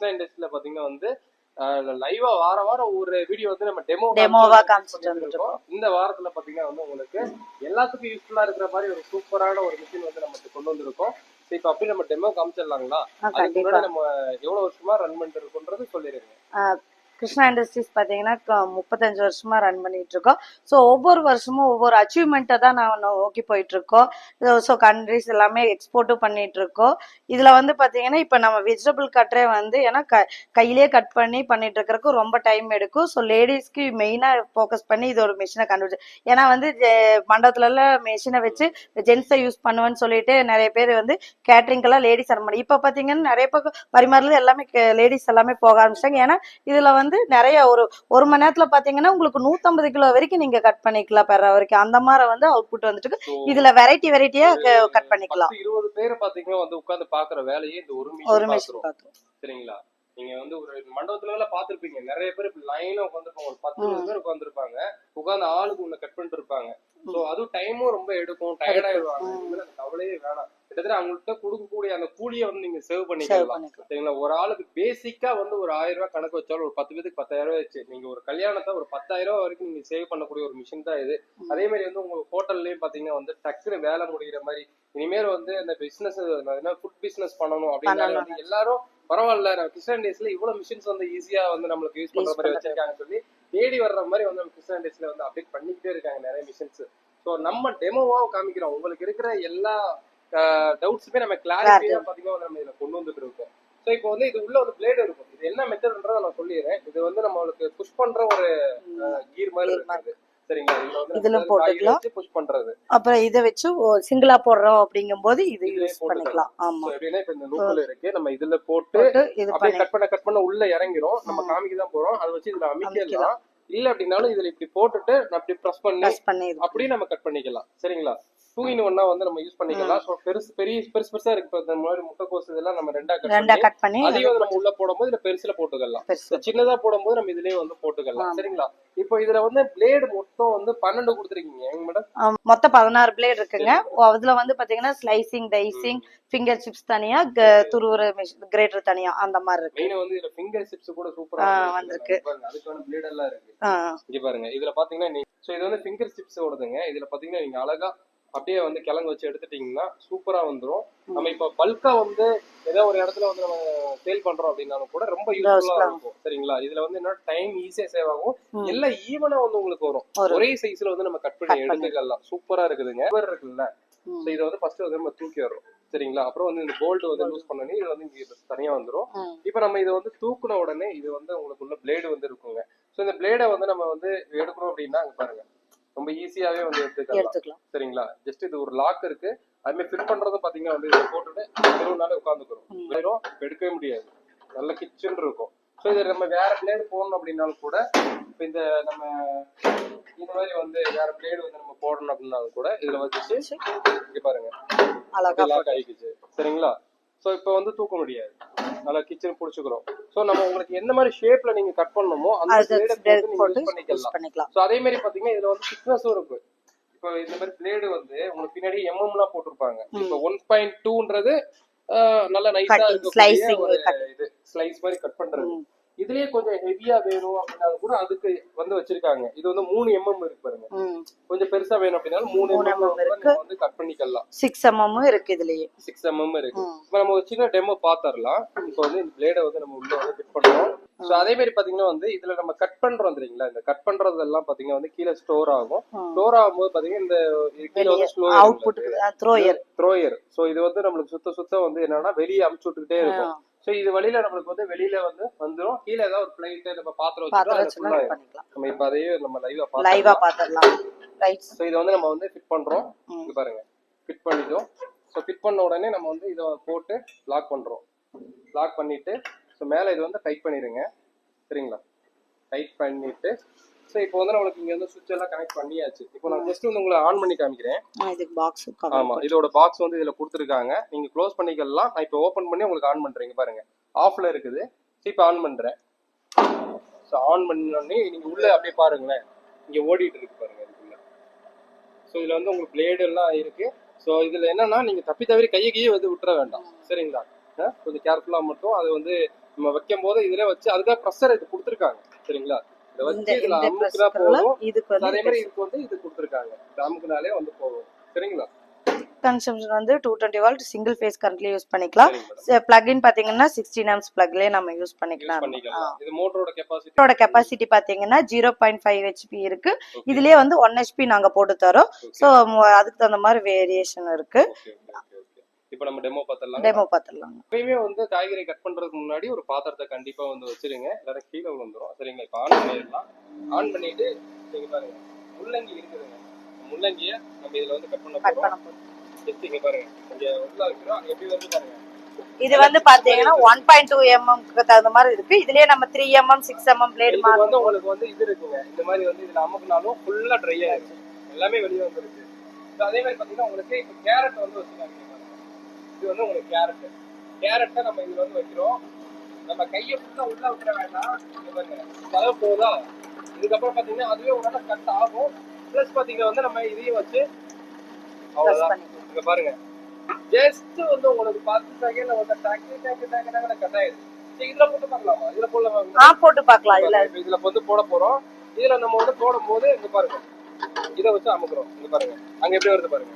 கிருஷ்ணா இண்டஸ்ட்ரியில பாத்தீங்கன்னா வந்து லைவா வாரம் ஒரு வீடியோ வந்து நம்ம டெமோவா காமிச்சிட்டு வந்துருக்கோம். இந்த வாரத்துல பாத்தீங்கன்னா வந்து உங்களுக்கு எல்லாத்துக்கும் யூஸ்ஃபுல்லா இருக்கிற மாதிரி ஒரு சூப்பரான ஒரு மிஷின் வந்து நமக்கு கொண்டு வந்திருக்கோம். இப்ப அப்படி நம்ம டெமோ காமிச்சிடலாங்களா? அதுக்கு முன்னாடி நம்ம எவ்வளவு வருஷமா ரன் பண்ணிட்டு இருக்கோம்ன்றது சொல்லிருங்க. கிருஷ்ணா இண்டஸ்ட்ரீஸ் பார்த்தீங்கன்னா 35 வருஷமா ரன் பண்ணிட்டு இருக்கோம். ஸோ ஒவ்வொரு வருஷமும் ஒவ்வொரு அச்சீவ்மெண்ட்டை தான் நான் நோக்கி போயிட்டு இருக்கோம். ஸோ கண்ட்ரிஸ் எல்லாமே எக்ஸ்போர்ட்டும் பண்ணிட்டு இருக்கோம். இதுல வந்து பார்த்தீங்கன்னா இப்போ நம்ம வெஜிடபிள் கட்டரே வந்து ஏன்னா கையிலேயே கட் பண்ணிட்டு இருக்கிறதுக்கு ரொம்ப டைம் எடுக்கும். ஸோ லேடிஸ்க்கு மெயினாக ஃபோக்கஸ் பண்ணி இது ஒரு மிஷினை கண்டுபிடிச்சு, ஏன்னா வந்து மண்டபத்துலலாம் மிஷினை வச்சு ஜென்ஸை யூஸ் பண்ணுவேன்னு சொல்லிட்டு நிறைய பேர் வந்து கேட்டரிங்கெல்லாம் லேடிஸ் அனுப்பி, இப்போ பார்த்தீங்கன்னா நிறைய பக்கம் பரிமாறுறது எல்லாமே லேடிஸ் எல்லாமே போக ஆரம்பிச்சிட்டாங்க. ஏன்னா இதுல வந்து நிறைய ஒரு மணி நேரத்துல பாத்தீங்கன்னா உங்களுக்கு 150 கிலோ வரைக்கும் நீங்க கட் பண்ணிக்கலாம் பெற வரைக்கும். அந்த மாதிரி வந்து அவுட்புட் வந்துட்டு இதுல வெரைட்டியா கட் பண்ணிக்கலாம். 20 பேர் பாத்தீங்கன்னா வந்து உட்கார்ந்து பாக்குற வேலையே இந்த ஒரு மிஷின் பாக்குறோம். சரிங்களா? நீங்க வந்து ஒரு மண்டபத்துல பாத்துருப்பீங்க, நிறைய பேர் லைனா உட்காந்துருப்பாங்க, ஒரு 10 பேர் உட்காந்துருப்பாங்க, உட்காந்து ஆளுக்கு ஒண்ணு கட் பண்ணிட்டு இருப்பாங்க. சோ அதுவும் டைமும் ரொம்ப எடுக்கும், டயர்ட் ஆயிடுவாங்க. அந்த கவலையே வேணாம். கிட்டத்தட்ட அவங்கள்ட்ட கொடுக்கக்கூடிய அந்த கூலியை வந்து நீங்க சேவ் பண்ணிக்கலாம். சரிங்களா? ஒரு ஆளுக்கு பேசிக்கா வந்து ஒரு 1000 ரூபாய் கணக்கு வச்சாலும் ஒரு 10 பேருக்கு 10,000 ரூபாய் வச்சு நீங்க ஒரு கல்யாணத்தை ஒரு 10,000 ரூபாய் வரைக்கும் நீங்க சேவ் பண்ணக்கூடிய ஒரு மிஷின் தான் இது. அதே மாதிரி வந்து உங்க ஹோட்டல்லயும் பாத்தீங்கன்னா வந்து டக்குனு வேலை முடிகிற மாதிரி இனிமேல் வந்து இந்த பிசினஸ் ஃபுட் பிசினஸ் பண்ணணும் அப்படின்னு எல்லாரும் பரவாயில்ல, கிருஷ்ணா டேஸ்ல இவ்வளவு மிஷின்ஸ் வந்து ஈஸியா வந்து நம்மளுக்கு யூஸ் பண்ற மாதிரி வச்சிருக்காங்க சொல்லி தேடி வர்ற மாதிரி வந்து நம்ம கிருஷ்ணா டேஸ்ல வந்து அப்டேட் பண்ணிக்கிட்டே இருக்காங்க நிறைய மிஷின்ஸ். ஸோ நம்ம டெமோவா காமிக்கிறோம். உங்களுக்கு இருக்கிற எல்லா டவுட்ஸுமே நம்ம கிளாரிட்டியா பாத்தீங்கன்னா நம்ம இதுல கொண்டு வந்துட்டு இருக்கோம். ஸோ இப்போ வந்து இது உள்ள ஒரு பிளேடு இருக்கும். இது என்ன மெத்தட்ன்றதை நான் சொல்லிடுறேன். இது வந்து நம்மளுக்கு புஷ் பண்ற ஒரு கீர் மாதிரி இருக்கு. சரிங்களா? இதுல போட்டுக்கலாம், புஷ் பண்றது. அப்புறம் இதை வச்சு சிங்கிளா போடுறோம் அப்படிங்கும்போது இது யூஸ் பண்ணிக்கலாம். ஆமா, எப்படின்னா இப்ப இந்த நூல் இருக்கு, நம்ம இதுல போட்டு அப்படியே கட் பண்ண உள்ள இறங்கிரும். நம்ம காமிக்க தான் போறோம். அதை வச்சு இதுல அமைக்கலாம். இல்ல அப்படின்னாலும் இதுல இப்படி போட்டுட்டு அப்படி பிரஸ் பண்ணி அப்படியே நம்ம கட் பண்ணிக்கலாம். சரிங்களா? 2-in-1 வந்து நம்ம யூஸ் பண்ணிக்கலாம். சோ பெருசா இருக்கு. இந்த மாதிரி முட்டைக்கோஸ் இதெல்லாம் நம்ம ரெண்டா கட் பண்ணி அதையும் நம்ம உள்ள போடும்போது இதுல பெருசுல போட்டுக்கலாம். சின்னதா போடும்போது நம்ம இதுலயே வந்து போட்டுக்கலாம். சரிங்களா? இப்போ இதுல வந்து பிளேடு மொத்தம் வந்து 12 கொடுத்துருக்கீங்க மேடம். மொத்தம் 16 பிளேட் இருக்குங்க. அதுல வந்து பாத்தீங்கன்னா ஸ்லைசிங், டைசிங், ஃபிங்கர் சிப்ஸ் தனியா, துருவுற கிரேட்டர் தனியா, அந்த மாதிரி இருக்கு. மெயினா வந்து இதுல ஃபிங்கர் சிப்ஸ் கூட சூப்பரா வந்திருக்கு. அதுக்கான பிளேட் எல்லாம் இருக்கு. இங்க பாருங்க, இதுல பாத்தீங்கன்னா சோ இது வந்து ஃபிங்கர் சிப்ஸ் ஓடுதுங்க. இதுல பாத்தீங்கன்னா நீங்க அழகா அப்படியே வந்து கிழங்கு வச்சு எடுத்துட்டீங்கன்னா சூப்பரா வந்துடும். நம்ம இப்ப பல்கா வந்து ஏதோ ஒரு இடத்துல வந்து நம்ம சேல் பண்றோம் அப்படின்னாலும் கூட ரொம்ப யூஸ்ஃபுல்லா இருக்கும். சரிங்களா? இதுல வந்து என்ன டைம் ஈஸியா சேவ் ஆகும். எல்லாம் ஈவனா வந்து உங்களுக்கு வரும். ஒரே சைஸ்ல வந்து நம்ம கட் பண்ணி எடுத்துக்கலாம். சூப்பரா இருக்குதுங்க. இருக்குல்ல, இதை வந்து ஃபர்ஸ்ட் வந்து நம்ம தூக்கி வரும். சரிங்களா? அப்புறம் வந்து இந்த போல்ட் வந்து லூஸ் பண்ணி இது வந்து இங்க தனியா வந்துடும். இப்ப நம்ம இதை வந்து தூக்குன உடனே இது வந்து உங்களுக்குள்ள பிளேடு வந்து இருக்குங்க. சோ இந்த பிளேடை வந்து நம்ம வந்து எடுக்கணும் அப்படின்னா பாருங்க, ரொம்ப ஈஸியாவே வந்து எடுத்துக்கலாம். சரிங்களா? ஜஸ்ட் இது ஒரு லாக் இருக்கு. அதுமாதிரி ஃபிட் பண்றதும் பாத்தீங்கன்னா வந்து இதை போட்டுட்டு திருவிழாலே உட்காந்துக்கிறோம். எடுக்கவே முடியாது, நல்ல கிச்சன் இருக்கும். ஸோ இது நம்ம வேற பிளேடு போடணும் அப்படின்னாலும் கூட இப்போ இந்த நம்ம இந்த மாதிரி வந்து வேற பிளேடு வந்து நம்ம போடணும் அப்படின்னாலும் கூட இதுல வச்சு இங்க பாருங்க லாக் ஆகிக்குச்சு. சரிங்களா? ஸோ இப்போ வந்து தூக்க முடியாது, நல்லா கிச்சன் பிடிச்சிக்கிறோம். ஸோ நம்ம உங்களுக்கு எந்த மாதிரி ஷேப்ல நீங்க கட் பண்ணணுமோ அந்த பண்ணிக்கலாம். ஸோ அதே மாதிரி பாத்தீங்கன்னா இதுல வந்து திக்னஸும் இருக்கு. இப்போ இந்த மாதிரி பிளேடு வந்து உங்களுக்கு பின்னாடி எம்எம்லாம் போட்டிருப்பாங்க. இப்போ 1.2ன்றது நல்ல நைஸா இருக்கு. இது ஸ்லைஸ் மாதிரி கட் பண்றது. இதுலயே கொஞ்சம் ஹெவியா வேணும் அப்படின்னாலும் கூட அதுக்கு வந்து வச்சிருக்காங்க. இது வந்து 3 mm இருக்கு பாருங்க. கொஞ்சம் பெருசா வேணும் அப்படின்னாலும் 3 mm இருக்கு, வந்து கட் பண்ணிக்கலாம். 6 mm இருக்கு. இதுலயே 6 mm இருக்கு. இப்போ நம்ம ஒரு சின்ன டெமோ பாத்தறலாம். இப்போ வந்து இந்த பிளேடை வந்து நம்ம உள்ள வந்து ஃபிட் பண்றோம். சோ அதே மாதிரி பாத்தீங்கன்னா வந்து இதுல நம்ம கட் பண்றோம் தெரியுங்களா? இந்த கட் பண்றதெல்லாம் பாத்தீங்கன்னா வந்து கீழே ஸ்டோர் ஆகும். ஸ்டோர் ஆகும்போது பாத்தீங்கன்னா இந்த கீழே வந்து த்ரோயர். சோ இது வந்து நம்மளுக்கு சுத்த வந்து என்னன்னா வெளியே அமுச்சு விட்டுக்கிட்டே இருக்கும். சோ இது வழியில நம்மளுக்கு வந்து வெளியில வந்து வந்துரும். கீழே ஏதாவது ஒரு பிளேட் நம்ம பாத்திரம் வச்சுக்கலாம். நம்ம இப்ப அதையே நம்ம லைவா பாத்திரலாம். சோ இதை வந்து நம்ம வந்து ஃபிட் பண்றோம். இங்க பாருங்க, ஃபிட் பண்ணிட்டோம். ஸோ ஃபிட் பண்ண உடனே நம்ம வந்து இதை போட்டு லாக் பண்றோம். லாக் பண்ணிட்டு ஸோ மேலே இது வந்து டைட் பண்ணிடுங்க. சரிங்களா? டைட் பண்ணிட்டு ஸோ இப்போ வந்து நம்மளுக்கு இங்க வந்து சுவிட்ச் எல்லாம் கனெக்ட் பண்ணியாச்சு. இப்போ நான் ஜஸ்ட் வந்து உங்களை ஆன் பண்ணி காமிக்கிறேன். ஆமா, இதோட பாக்ஸ் வந்து இதுல கொடுத்துருக்காங்க. நீங்க க்ளோஸ் பண்ணிக்கலாம். நான் இப்போ ஓப்பன் பண்ணி உங்களுக்கு ஆன் பண்றீங்க பாருங்க. ஆஃப்ல இருக்குது. ஸோ இப்போ ஆன் பண்றேன். ஸோ ஆன் பண்ணோடனே நீங்க உள்ள அப்படியே பாருங்களேன், இங்க ஓடிட்டு இருக்கு பாருங்க இதுக்குள்ள. ஸோ இதுல வந்து உங்களுக்கு பிளேடு எல்லாம் இருக்கு. ஸோ இதுல என்னன்னா நீங்க தப்பி தவறி கையை வந்து விட்டுற வேண்டாம். சரிங்களா? கொஞ்சம் கேர்ஃபுல்லா மட்டும் அதை வந்து நம்ம வைக்கும் போது இதுல வச்சு அதுக்காக ப்ரெஷர் இது கொடுத்துருக்காங்க சரிங்களா. இதை வச்சு இதுல அமுக்குனா போதும். அதே மாதிரி இதுக்கு வந்து இது கொடுத்துருக்காங்க, இது அமுக்குனாலே வந்து போதும் சரிங்களா. கன்சம்ஷன் வந்து 220 வால்ட் சிங்கிள் ஃபேஸ் கரண்ட்ல யூஸ் பண்ணிக்கலாம். பிளக் இன் பாத்தீங்கன்னா 16 amps பிளக்லயே நம்ம யூஸ் பண்ணிக்கலாம். இது மோட்டரோட கெபாசிட்டி பாத்தீங்கன்னா 0.5 HP இருக்கு. இதுலயே வந்து 1 HP நாங்க போட்டு தரோம். சோ அதுக்கு தகுந்த மாதிரி வேரியேஷன் இருக்கு. இப்போ நம்ம டெமோ பார்த்தறலாம். எப்பயுமே வந்து காய்கறி கட் பண்றதுக்கு முன்னாடி ஒரு பாத்திரத்தை கண்டிப்பா வந்து வச்சிருங்க, இல்லைன்னா கீழே விழுந்துரும் சரிங்களா. இப்போ ஆன் பண்ணிடலாம். ஆன் பண்ணிட்டு நீங்க பாருங்க முள்ளங்கி இருக்குதுங்க, முள்ளங்கியை நம்ம இதுல வந்து கட் பண்ண போறோம். இங்க பாருங்க இங்க உள்ள வைக்கிறோம், எப்படி வருது பாருங்க. இது வந்து பாத்தீங்கன்னா 1.2 mm க்கு தகுந்த மாதிரி இருக்கு. இதுலயே நம்ம 3 mm 6 mm பிளேட் மாதிரி வந்து உங்களுக்கு வந்து இது இருக்குங்க. இந்த மாதிரி வந்து இதுல அமுக்குனாலும் ஃபுல்லா ட்ரை ஆயிடும், எல்லாமே வெளிய வந்துருச்சு. அதே மாதிரி பாத்தீங்கன்னா உங்களுக்கு இப்போ கேரட் வந்து வச்சிருக்காங்க. இது வந்து உங்களுக்கு கேரட்டை நம்ம இதுல வந்து வைக்கிறோம். நம்ம கையை ஃபுல்லா உள்ள விட்டுற வேண்டாம். அளவு போதா, இதுக்கப்புறம் பாத்தீங்கன்னா அதுவே உடனே கட் ஆகும். பிளஸ் பாத்தீங்கன்னா வந்து நம்ம இதையும் வச்சு அவ்வளவுதான். இங்க பாருங்க ஜஸ்ட் வந்து உங்களுக்கு 10 செகண்ட்ல வந்து டக்கு கட் ஆயிடுது. இதுல போட்டு பார்க்கலாமா? இதுல போட்டு பார்க்கலாம். இதுல வந்து போட போறோம். இதுல நம்ம வந்து போடும் போது இங்க பாருங்க இதை வச்சு அமுக்குறோம். இங்க பாருங்க அங்க எப்படி வருது பாருங்க,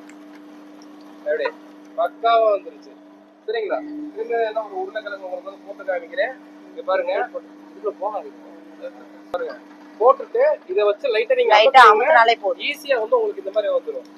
எப்படி பக்காவா வந்துருச்சு சரிங்களா. இதுல என்ன ஒரு உருளைக்கிழங்கு உங்களுக்கு வந்து போட்டு காமிக்கிறேன். இங்க பாருங்க இதுல போகாது பாருங்க, போட்டுட்டு இதை வச்சு லைட்டா நீங்க அமுக்குனாலே போதும், ஈஸியா வந்து உங்களுக்கு இந்த மாதிரி வந்துரும்.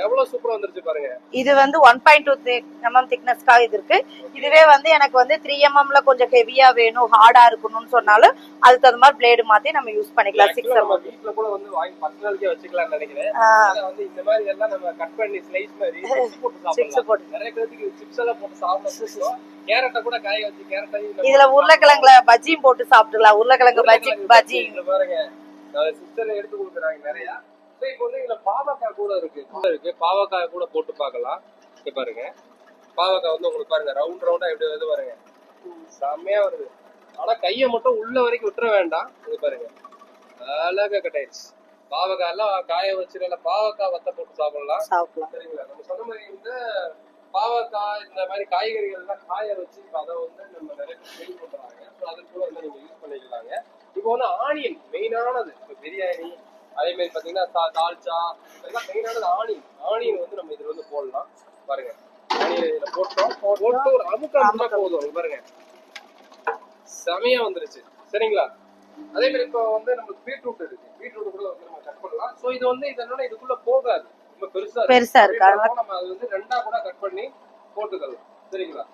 எவ்வளவு சூப்பரா வந்துருச்சு பாருங்க. இது வந்து 1.2 mm திக்னஸ்க்காக இது இருக்கு. இதுவே வந்து எனக்கு வந்து 3 mm ல கொஞ்சம் ஹெவியா வேணும், ஹார்டா இருக்கணும்னு சொன்னாலும் அதுக்கு தகுந்த மாதிரி பிளேடு மாத்தி நம்ம யூஸ் பண்ணிக்கலாம். 6 mm வீட்ல கூட வந்து வாங்கி பர்சனலுக்கே வச்சுக்கலாம்னு நினைக்கிறேன். ஆனா வந்து இந்த மாதிரி எல்லாம் நம்ம கட் பண்ணி ஸ்லைஸ் மாதிரி சிப்ஸ் போட்டு சாப்பிடலாம். நிறைய பேருக்கு சிப்ஸ் எல்லாம் போட்டு சாப்பிடலாம். கேரட்டை கூட காய வச்சு கேரட்டையும் இதுல உருளைக்கிழங்குல பஜ்ஜியும் போட்டு சாப்பிடலாம். உருளைக்கிழங்கு பஜ்ஜி பாருங்க சிஸ்டர் எடுத்து கொடுக்குறாங்க நிறைய. இப்போ வந்து இதுல பாவக்காய் கூட இருக்கு, பாவக்காய் கூட போட்டு பார்க்கலாம். இங்க பாருங்க பாவக்காய் வந்து உங்களுக்கு பாருங்க ரவுண்டா எப்படி வருது பாருங்க, செம்மையா வருது. ஆனா கையை மட்டும் உள்ள வரைக்கும் விட்டுற வேண்டாம். இங்க பாருங்க அழகா கட் ஆயிடுச்சு. பாவக்காய் எல்லாம் காய வச்சு நல்லா பாவக்காய் வத்த போட்டு சாப்பிடலாம் சரிங்களா. நம்ம சொன்ன மாதிரி இந்த பாவக்காய் இந்த மாதிரி காய்கறிகள் எல்லாம் காய வச்சு அதை வந்து நம்ம நிறைய பேர் பண்றாங்க. அது கூட வந்து நீங்க யூஸ் பண்ணிக்கலாங்க. இப்போ வந்து ஆனியன் மெயினானது. இப்போ பிரியாணி அதே மாதிரி பாத்தீங்கன்னா தால்ச்சா இதெல்லாம் மெயினானது ஆனியன் வந்து நம்ம இதுல வந்து போடலாம். பாருங்க ஆனியன் இதுல போட்டு ஒரு அமுக்கா போதும் பாருங்க, செமையா வந்துருச்சு சரிங்களா. அதே மாதிரி இப்போ வந்து நமக்கு பீட்ரூட் இருக்கு, பீட்ரூட் கூட வந்து நம்ம கட் பண்ணலாம். சோ இது வந்து இதனால இதுக்குள்ள போகாது, ரொம்ப பெருசா இருக்கு. நம்ம அது வந்து ரெண்டா கூட கட் பண்ணி போட்டுக்கலாம் சரிங்களா.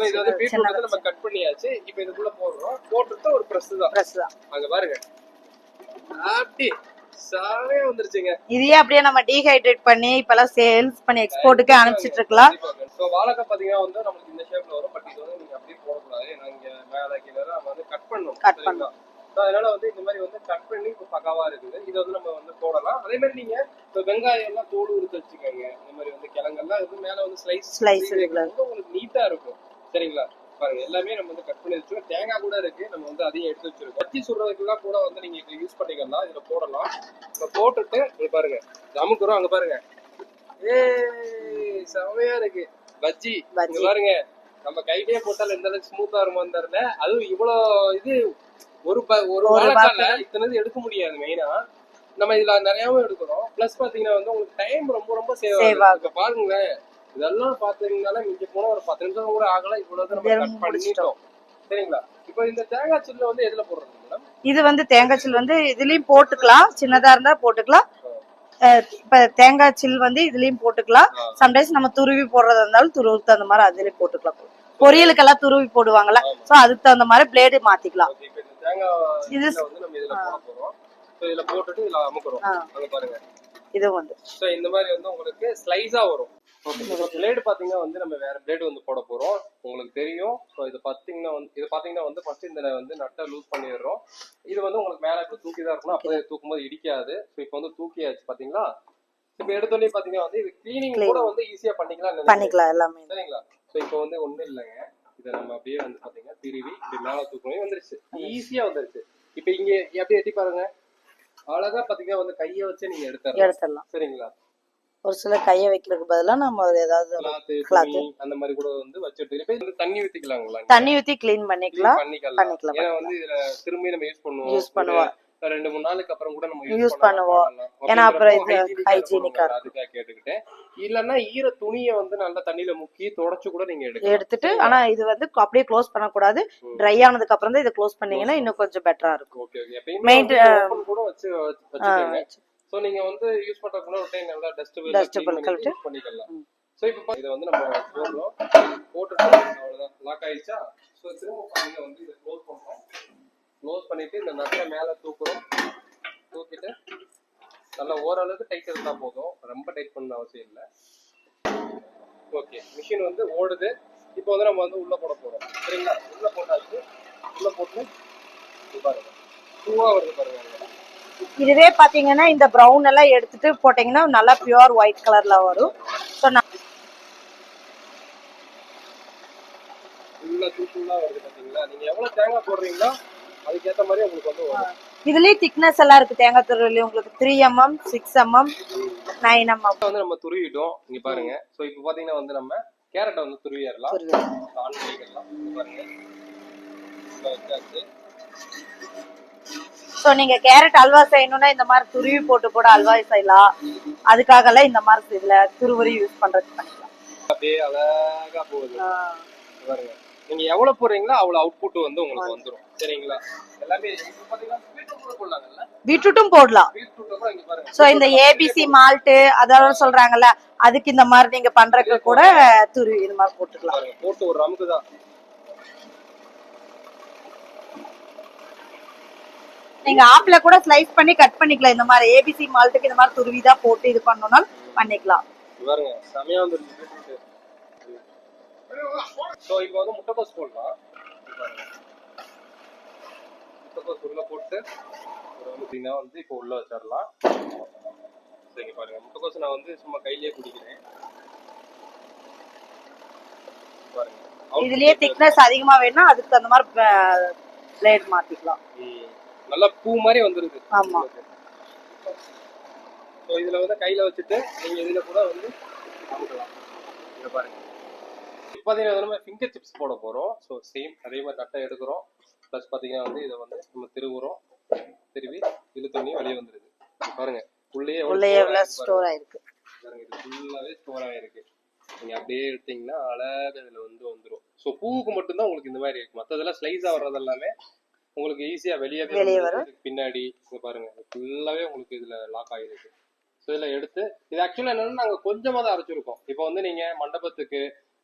இது வந்து பீட்ரூட் வந்து நம்ம கட் பண்ணியாச்சு. இப்போ இதுக்குள்ள போடுறோம். போட்டுட்டு ஒரு பிரஸ் தான் அங்க பாருங்க அப்படி சாவே வந்துருச்சுங்க. இதையே அப்படியே நம்ம டீஹைட்ரேட் பண்ணி இப்பெல்லாம் சேல்ஸ் பண்ணி எக்ஸ்போர்ட்டுக்கு அனுப்பிச்சிட்டு இருக்கலாம். ஸோ வாழைக்காய் பாத்தீங்கன்னா வந்து நமக்கு இந்த ஷேப்ல வரும். பட் இது வந்து நீங்க அப்படியே போடக்கூடாது, ஏன்னா இங்க மேல கீழே நம்ம வந்து கட் பண்ணணும். அதனால வந்து இந்த மாதிரி வந்து கட் பண்ணி இப்போ பக்காவா இருக்குது. இதை வந்து நம்ம வந்து போடலாம். அதே மாதிரி நீங்க இப்போ வெங்காயம் எல்லாம் தோடு உரித்து வச்சுக்கோங்க. இந்த மாதிரி வந்து கிழங்கெல்லாம் வந்து மேல வந்து ஸ்லைஸ் உங்களுக்கு நீட்டா இருக்கும் சரிங்களா. பாருங்க எல்லாமே நம்ம வந்து கட் பண்ணி வச்சிருக்கோம். தேங்காய் கூட இருக்கு, நம்ம வந்து அதையும் எடுத்து வச்சிருக்கோம். பச்சி சுடுறதுக்குலாம் கூட வந்து நீங்க இதை யூஸ் பண்ணிக்கலாம். இதுல போடலாம். இப்போ போட்டுட்டு இங்க பாருங்க அமுக்குறோம். அங்க பாருங்க செமையா இருக்கு பஜ்ஜி. இங்க பாருங்க நம்ம கையிலேயே போட்டாலும் எந்த அளவுக்கு ஸ்மூத்தா இருக்கும்னு தெரியல. அதுவும் இவ்வளவு இது ஒரு வாழைக்கால இத்தனை எடுக்க முடியாது. மெயினா நம்ம இதுல நிறையாவும் எடுக்கிறோம். பிளஸ் பாத்தீங்கன்னா வந்து உங்களுக்கு டைம் ரொம்ப சேவ் ஆகும். இப்ப பாருங்களேன் இதெல்லாம் பாத்தீங்கன்னா இங்க போன ஒரு 10 நிமிஷம் கூட ஆகல, இவ்வளவு நம்ம கட் பண்ணிட்டோம் சரிங்களா. இப்போ இந்த தேங்காய் சில்ல வந்து எதுல போடுறது மேடம்? இது வந்து தேங்காய் சில் வந்து இதுலயும் போட்டுக்கலாம், சின்னதா இருந்தா போட்டுக்கலாம். இப்ப தேங்காய் சில் வந்து இதுலயும் போட்டுக்கலாம். சம்டைம்ஸ் நம்ம துருவி போடுறதா இருந்தாலும் துருவுக்கு தகுந்த மாதிரி அதுலயும் போட்டுக்கலாம். பொரியலுக்கெல்லாம் துருவி போடுவாங்கல்ல, சோ அதுக்கு தகுந்த மாதிரி பிளேடு மாத்திக்கலாம். இது வந்து நம்ம இதுல போட போறோம். சோ இதுல போட்டுட்டு இதுல அமுக்குறோம். அங்க பாருங்க இது வந்து சோ இந்த மாதிரி வந்து உங்களுக்கு ஸ்லைஸா வரும். ஓகே இப்போ பிளேடு பாத்தீங்கன்னா வந்து நம்ம வேற பிளேடு வந்து போட போறோம், உங்களுக்கு தெரியும். ஸோ இது பாத்தீங்கன்னா வந்து ஃபர்ஸ்ட் இந்த வந்து நட்டை லூஸ் பண்ணிடுறோம். இது வந்து உங்களுக்கு மேல இப்போ தூக்கி தான் இருக்கணும், அப்போ தூக்கும் போது இடிக்காது. ஸோ இப்போ வந்து தூக்கியாச்சு பாத்தீங்களா. இப்போ எடுத்தோடனே பாத்தீங்கன்னா வந்து இது கிளீனிங் கூட வந்து ஈஸியா பண்ணிக்கலாம் எல்லாமே சரிங்களா. ஸோ இப்போ வந்து ஒண்ணும் இல்லைங்க, இதை நம்ம அப்படியே வந்து பாத்தீங்கன்னா திருவி இப்படி மேல தூக்கணும் வந்துருச்சு, ஈஸியா வந்துருச்சு. இப்போ இங்க அப்படியே எட்டி பாருங்க அழகா பாத்தீங்கன்னா வந்து கையை வச்சு நீங்க எடுத்துடலாம். சரிங்களா? ஒரு சில கையை வைக்கிறதுக்கு பதிலா நம்ம ஏதாவது கிளாத் அந்த மாதிரி கூட வந்து வச்சுட்டு இப்ப தண்ணி ஊத்திக்கலாங்களா? தண்ணி ஊத்தி கிளீன் பண்ணிக்கலாம். ஏன்னா வந்து இதுல திரும்பி நம்ம யூஸ் பண்ணுவோம். 2-3 நாளுக்கு அப்புறம் கூட நம்ம யூஸ் பண்ணுவோம். ஏன்னா அப்புறம் இது ஹைஜீனிக்கா அதுக்காக கேட்டுக்கிட்டேன். இல்லன்னா ஈர துணியை வந்து நல்லா தண்ணியில முக்கி தொடச்சு கூட நீங்க எடுத்துட்டு, ஆனா இது வந்து அப்படியே க்ளோஸ் பண்ண கூடாது. ட்ரை ஆனதுக்கு அப்புறம் தான் இதை க்ளோஸ் பண்ணீங்கன்னா இன்னும் கொஞ்சம் பெட்டரா இருக்கும். Okay okay. எப்பயும் கூட வச்சுக்கோங்க. சோ நீங்க வந்து யூஸ் பண்றதுக்கு முன்னாடி ஒரு டைம் நல்லா டஸ்டபிள் கழுவிட்டு பண்ணிக்கலாம். சோ இப்போ இத வந்து நம்ம போட்டுட்டு அவ்வளவுதான் லாக் ஆயிடுச்சா? சோ திரும்ப பாருங்க வந்து இத க்ளோஸ் பண்றோம். க்ளோஸ் பண்ணிட்டு இந்த நட்டை மேல தூக்குறோம். தூக்கிட்டு நல்லா ஓரளவுக்கு டைட் இருந்தா போதும். ரொம்ப டைட் பண்ண அவசியம் இல்ல. ஓகே, மிஷின் வந்து ஓடுது. இப்போ வந்து நம்ம வந்து உள்ள போட போறோம். சரிங்களா? உள்ள போட்டாச்சு. உள்ள போட்டு பாருங்க பூவா வருது பாருங்க. இதுவே பாத்தீங்கன்னா இந்த பிரவுன் எல்லாம் எடுத்துட்டு போட்டீங்கன்னா நல்லா பியூர் ஒயிட் கலர்ல வரும். சோ உள்ள தூக்குனா வருது பாத்தீங்களா? நீங்க எவ்வளவு தேங்காய் போடுறீங்களோ அதுக்கு ஏத்த மாதிரி உங்களுக்கு வந்து வரும். இதுலயே திக்னஸ் எல்லாம் இருக்கு. தேங்காய் துருவல உங்களுக்கு 3 mm 6 mm 9 mm வந்து நம்ம துருவிட்டோம். இங்க பாருங்க. சோ இப்போ பாத்தீங்கன்னா வந்து நம்ம கேரட்டை வந்து துருவிடலாம். ஆன் பண்ணிக்கலாம். பாருங்க சோ நீங்க கேரட் அல்வா செய்யணும்னா இந்த மாதிரி துருவி போட்டு அல்வா செய்யலாம். அதுக்காக எல்லாம் இந்த மாதிரி இதுல துருவரி யூஸ் பண்றது பண்ணிக்கலாம். அப்படியே அழகா போகுது பாருங்க. நீங்க எவ்வளவு போடுறீங்களோ அவ்வளவு அவுட்புட் வந்து உங்களுக்கு வந்துரும். சரிங்களா? எல்லாமே இப்போ பாத்தீங்கன்னா பீட்ரூட் கூட போடலாம்ல. பீட்ரூட்டும் போடலாம். பீட்ரூட் கூட இங்க பாருங்க. சோ இந்த ஏபிசி மால்ட் அதெல்லாம் சொல்றாங்கல்ல, அதுக்கு இந்த மாதிரி நீங்க பண்றதுக்கு கூட துருவி இந்த மாதிரி போட்டுக்கலாம். போட்டு ஒரு ரமுக்கு தான். நீங்க ஆப்ல கூட ஸ்லைஸ் பண்ணி கட் பண்ணிக்கலாம். இந்த மாதிரி ஏபிசி மால்ட்டுக்கு இந்த மாதிரி துருவி தான் போட்டு இது பண்ணனும்னா பண்ணிக்கலாம். பாருங்க சமையா வந்துருச்சு. சோ இப்போ வந்து முட்டைக்கோஸ் போடலாம். முட்டைக்கோஸ் உள்ள போட்டு ஒரு வந்து வந்து இப்போ உள்ள வச்சிரலாம். சரிங்க பாருங்க. முட்டைக்கோஸ் நான் வந்து சும்மா கையிலேயே குடிக்கிறேன். பாருங்க. இதுலயே திக்னஸ் அதிகமா வேணும்னா அதுக்கு அந்த மாதிரி பிளேட் மாத்திக்கலாம். நல்ல பூ மாதிரி வந்துருது. ஆமா. சோ இதுல வந்து கையில வச்சிட்டு நீங்க இதுல கூட வந்து அமுக்கலாம். இங்க பாருங்க. இப்போ பாத்தீங்கன்னா நம்ம ஃபிங்கர் சிப்ஸ் போட போறோம். சோ சேம் அதே மாதிரி தட்டை எடுக்கிறோம். ப்ளஸ் பாத்தீங்கன்னா வந்து இத வந்து நம்ம திருவுறோம். திருவி இழுத்தோனே வெளிய வந்துருது. பாருங்க உள்ளே எவ்வளவு ஸ்டோர் ஆயிருக்கு. பாருங்க இது ஃபுல்லாவே ஸ்டோர் ஆயிருக்கு. நீங்க அப்படியே எடுத்தீங்கன்னா அழகா இதுல வந்து வந்துரும். சோ பூவுக்கு மட்டும் தான் உங்களுக்கு இந்த மாதிரி இருக்கு. மத்ததெல்லாம் ஸ்லைஸா வர்றது எல்லாமே உங்களுக்கு ஈஸியா வெளியே வரும். பின்னாடி இங்க பாருங்க ஃபுல்லாவே உங்களுக்கு இதுல லாக் ஆகிருக்கு. ஸோ இதுல எடுத்து இது ஆக்சுவலா என்னன்னா நாங்க கொஞ்சமா தான் அரைச்சிருக்கோம். இப்போ வந்து நீங்க மண்டபத்துக்கு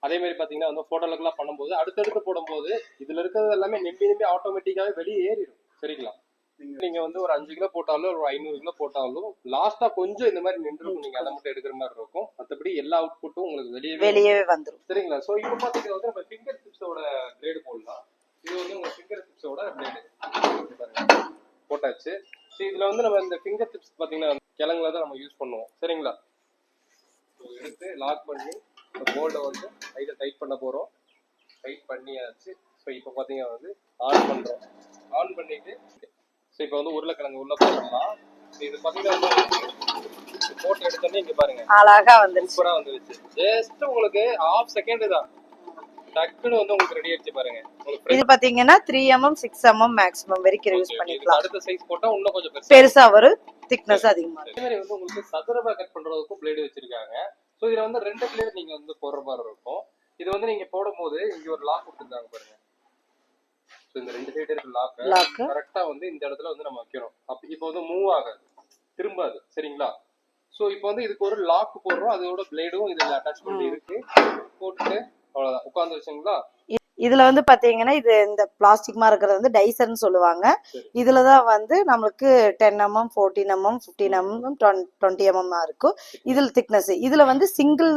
அதே மாதிரி பாத்தீங்கன்னா வந்து போட்டோலுக்குலாம் பண்ணும்போது அடுத்தடுத்து போடும்போது இதுல இருக்கிறது எல்லாமே நெம்பி ஆட்டோமேட்டிக்காவே வெளியே ஏறிடும். சரிங்களா? நீங்க வந்து ஒரு 5 கிலோ போட்டாலும் ஒரு 500 கிலோ போட்டாலும் லாஸ்டா கொஞ்சம் இந்த மாதிரி நின்றுக்கும். நீங்க அதை மட்டும் எடுக்கிற மாதிரி இருக்கும். மற்றபடி எல்லா அவுட்புட்டும் உங்களுக்கு வெளியே வந்துடும். சரிங்களா? ஸோ இப்போ பாத்தீங்கன்னா வந்து நம்ம ஃபிங்கர் சிப்ஸோட கிரேடு போடலாம். இது வந்து உங்க ஃபிங்கர் டிப்ஸோட பிளேடு போட்டாச்சு. ஸோ இதுல வந்து நம்ம இந்த ஃபிங்கர் டிப்ஸ் பாத்தீங்கன்னா கிழங்குல தான் நம்ம யூஸ் பண்ணுவோம். சரிங்களா? எடுத்து லாக் பண்ணி போல்டை வந்து கையில டைட் பண்ண போறோம். டைட் பண்ணியாச்சு. ஸோ இப்போ பாத்தீங்கன்னா வந்து ஆன் பண்றோம். ஆன் பண்ணிட்டு ஸோ இப்போ வந்து உருளைக்கிழங்கு உள்ள போடலாம். இது பாத்தீங்கன்னா போட்டு எடுத்தோன்னே இங்க பாருங்க அழகா வந்துருச்சு. சூப்பரா வந்துருச்சு. ஜஸ்ட் உங்களுக்கு 1/2 செகண்ட் தான் டக்குன்னு வந்து உங்களுக்கு ரெடி ஆயிடுச்சு பாருங்க. இது பாத்தீங்கன்னா 3 mm 6 mm மேக்ஸிமம் வரைக்கும் யூஸ் பண்ணிக்கலாம். அடுத்த சைஸ் போட்டா இன்னும் கொஞ்சம் பெருசா வரும். திக்னஸ் அதிகமா இருக்கும். இதே மாதிரி வந்து உங்களுக்கு சதுரமா கட் பண்றதுக்கும் பிளேட் வச்சிருக்காங்க. சோ இதுல வந்து 2 பிளேட் நீங்க வந்து போடுற மாதிரி இருக்கும். இது வந்து நீங்க போடும்போது இங்க ஒரு லாக் கொடுத்திருக்காங்க பாருங்க. சோ இந்த 2 சைடு இருக்க லாக் கரெக்ட்டா வந்து இந்த இடத்துல வந்து நம்ம வைக்கணும். அப்ப இப்போ வந்து மூவ் ஆகாது. திரும்பாது. சரிங்களா? சோ இப்போ வந்து இதுக்கு ஒரு லாக் போடுறோம். அதோட பிளேடும் இதுல அட்டாச் பண்ணி இருக்கு. போட்டு அவ்வளவுதான் உட்கார்ந்து வச்சீங்களா? இதுல வந்து பாத்தீங்கன்னா இது இந்த பிளாஸ்டிக் மாதிரி இருக்கிறது வந்து டைசர்னு சொல்லுவாங்க. இதுலதான் வந்து நம்மளுக்கு 10 mm 14 mm 15 mm 20 mm இருக்கும். இதுல திக்னஸ் இதுல வந்து சிங்கிள்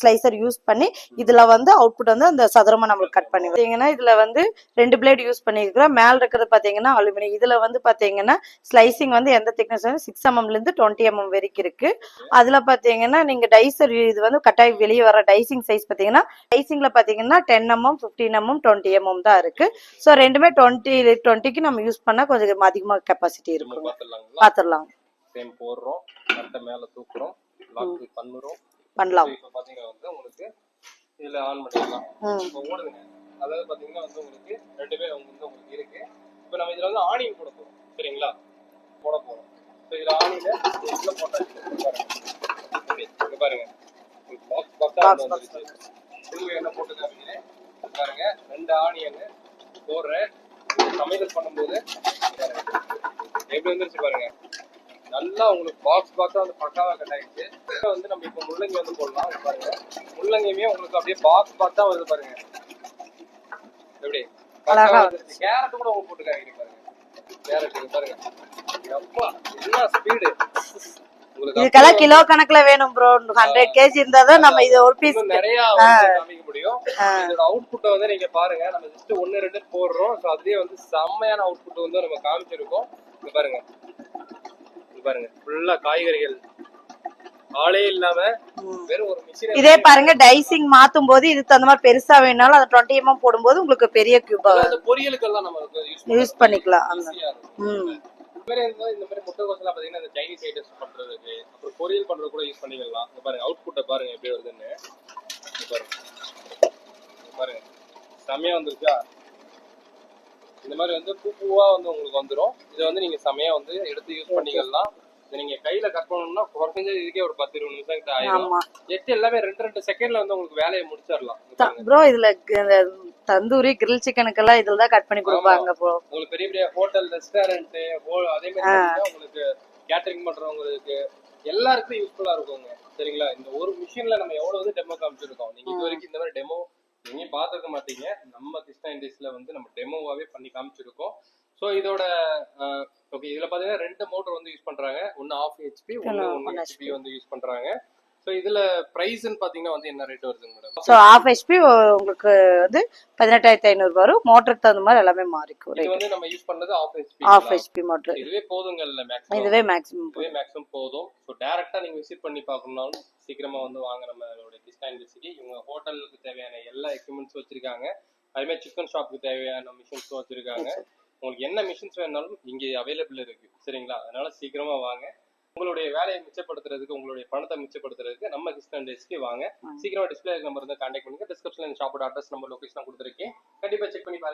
ஸ்லைசர் யூஸ் பண்ணி இதுல வந்து அவுட்புட் வந்து அந்த சதுரமா நம்மளுக்கு கட் பண்ணி பாத்தீங்கன்னா இதுல வந்து 2 பிளேட் யூஸ் பண்ணிருக்கிறோம். மேல இருக்கிறது பாத்தீங்கன்னா அலுமினியம். இதுல வந்து பாத்தீங்கன்னா ஸ்லைசிங் வந்து எந்த திக்னஸ் 6 mm ல இருந்து 20 mm வரைக்கும் இருக்கு. அதுல பாத்தீங்கன்னா நீங்க டைசர் இது வந்து கட்டாய் வெளியே வர டைசிங் சைஸ் பாத்தீங்கன்னா டைசிங்ல பாத்தீங்கன்னா 10 mm 15 15mm 20mm தான் இருக்கு. ஸோ ரெண்டுமே 20க்கு நம்ம யூஸ் பண்ணா கொஞ்சம் அதிகமா கெப்பாசிட்டி இருக்கும். பாத்துடலாம். சேம் போடுறோம், கட்ட மேல தூக்குறோம், லாக் பண்ணலாம். இப்போ பாத்தீங்கன்னா வந்து உங்களுக்கு இதுல ஆன் பண்ணிடலாம். இப்போ ஓடுதுங்க. அதாவது பாத்தீங்கன்னா வந்து உங்களுக்கு ரெண்டுமே வந்து உங்களுக்கு இருக்கு. இப்போ நம்ம இதுல வந்து ஆனியன் போட போறோம், சரிங்களா? போட போறோம். ஸோ இதுல ஆனியன் உள்ள போட்டாச்சு. இங்க பாருங்க, பாக்ஸ் வந்துருச்சு. திரும்ப என்ன போட்டுக்காதீங்க பாருங்க, 2 ஆனியன் போடுறேன். சமையல் பண்ணும்போது எப்படி வந்துருச்சு பாருங்க, நல்லா உங்களுக்கு பாக்ஸா வந்து பக்காவா கட் ஆயிடுச்சு. வந்து நம்ம இப்போ முள்ளங்கி வந்து போடலாம். பாருங்க, முள்ளங்கியுமே உங்களுக்கு அப்படியே பாக்ஸா வருது பாருங்க. எப்படி கேரட் கூட உங்களுக்கு போட்டுக்காங்க பாருங்க. கேரட் பாருங்க, எப்பா என்ன ஸ்பீடு. இதுக்கெல்லாம் கிலோ கணக்குல வேணும் ப்ரோ. 100 kg இருந்தாதான் நம்ம இது ஒரு பீஸ் நிறைய காமிக்க முடியும். இதோட அவுட்புட் வந்து நீங்க பாருங்க, நம்ம ஜஸ்ட் 1 2 போடுறோம். சோ அதுலயே வந்து செம்மையான அவுட்புட் வந்து நம்ம காமிச்சிருக்கோம். இங்க பாருங்க, இங்க பாருங்க, ஃபுல்லா காய்கறிகள் ஆளே இல்லாம வெறும் ஒரு மிஷின். இதே பாருங்க, டைசிங் மாத்தும் போது இதுக்கு அந்த மாதிரி பெருசா வேணாலும் அந்த 20mm போடும்போது உங்களுக்கு பெரிய கியூபா பொரியலுக்கு எல்லாம் நம்ம யூஸ் பண்ணிக்கலாம். இந்த மாதிரி முட்டைகோஸ்லாம் பாத்தீங்கன்னா இந்த சைனீஸ் ஐட்டம்ஸ் பண்றதுக்கு, அப்புறம் பொரியல் பண்றது கூட யூஸ் பண்ணிக்கலாம். இங்க பாருங்க அவுட்புட்டை பாருங்க எப்படி வருதுன்னு. பாருங்க செமையா வந்துருச்சா? இந்த மாதிரி வந்து பூவா வந்து உங்களுக்கு வந்துடும். இதை வந்து நீங்க செமையா வந்து எடுத்து யூஸ் பண்ணிக்கலாம். நீங்க கையில கட் பண்ணணும்னா குறைஞ்சது இதுக்கே ஒரு 10-20 நிமிஷம் கிட்ட ஆயிடும். ஜஸ்ட் எல்லாமே 2 செகண்ட்ல வந்து உங்களுக்கு வேலையை முடிச்சிடலாம். ப்ரோ இதுல தந்தூரி கிரில் சிக்கனுக்கெல்லாம் இதுல தான் கட் பண்ணி கொடுப்பாங்க ப்ரோ. உங்களுக்கு பெரிய பெரிய ஹோட்டல், ரெஸ்டாரண்ட், அதே மாதிரி உங்களுக்கு கேட்டரிங் பண்றவங்களுக்கு எல்லாருக்கும் யூஸ்ஃபுல்லா இருக்குங்க, சரிங்களா? இந்த ஒரு மிஷின்ல நம்ம எவ்வளவு வந்து டெமோ காமிச்சிருக்கோம். நீங்க இது வரைக்கும் இந்த மாதிரி டெமோ நீங்க பாத்துக்க மாட்டீங்க. நம்ம கிருஷ்ணா இண்டஸ்ட்ரியில வந்து நம்ம டெமோவாவே பண்ணி காமிச்சிருக்கோம். ஸோ இதோட ஓகே, இதுல பாத்தீங்கன்னா 2 மோட்டர் வந்து யூஸ் பண்றாங்க. ஒன்னு 1/2 HP, ஒன்னு 1 HP வந்து யூஸ் பண்றாங்க. ஸோ இதுல பிரைஸ்ன்னு பாத்தீங்கன்னா வந்து என்ன ரேட் வருதுங்க மேடம்? ஸோ 1/2 HP உங்களுக்கு வந்து 18,500 வரும். மோட்டருக்கு தகுந்த மாதிரி எல்லாமே மாறிக்கும். இது வந்து நம்ம யூஸ் பண்ணது 1/2 HP மோட்டர். இதுவே போதுங்கல்ல மேக்ஸிமம். இதுவே மேக்ஸிமம் போதும். ஸோ டைரக்டா நீங்க விசிட் பண்ணி பார்க்கணும்னாலும் சீக்கிரமா வந்து வாங்க நம்மளோட கிருஷ்ணா இண்டஸ்ட்ரிக்கு. இவங்க ஹோட்டலுக்கு தேவையான எல்லா எக்யூப்மெண்ட்ஸ் வச்சிருக்காங்க. அதே மாதிரி சிக்கன் ஷாப்புக்கு தேவையான மிஷின்ஸும் வச்சிருக்காங்க. உங்களுக்கு என்ன மிஷின்ஸ் வேணாலும் இங்கே அவைலபிள் இருக்கு, சரிங்களா? அதனால சீக்கிரமா வாங்க. உங்களுடைய வேலையை மிச்சப்படுத்துறதுக்கு, உங்களுடைய பணத்தை மிச்சப்படுத்துறதுக்கு நம்ம கிருஷ்ணா இண்டஸ்ட்ரிக்கு வாங்க. சீக்கிரமா டிஸ்பிளே நம்பர் வந்து கான்டாக்ட் பண்ணுங்க. டிஸ்கிரிப்ஷன்ல ஷாப்போட அட்ரஸ், நம்பர், லொகேஷன் கொடுத்துருக்கேன். கண்டிப்பா செக் பண்ணி பாருங்க.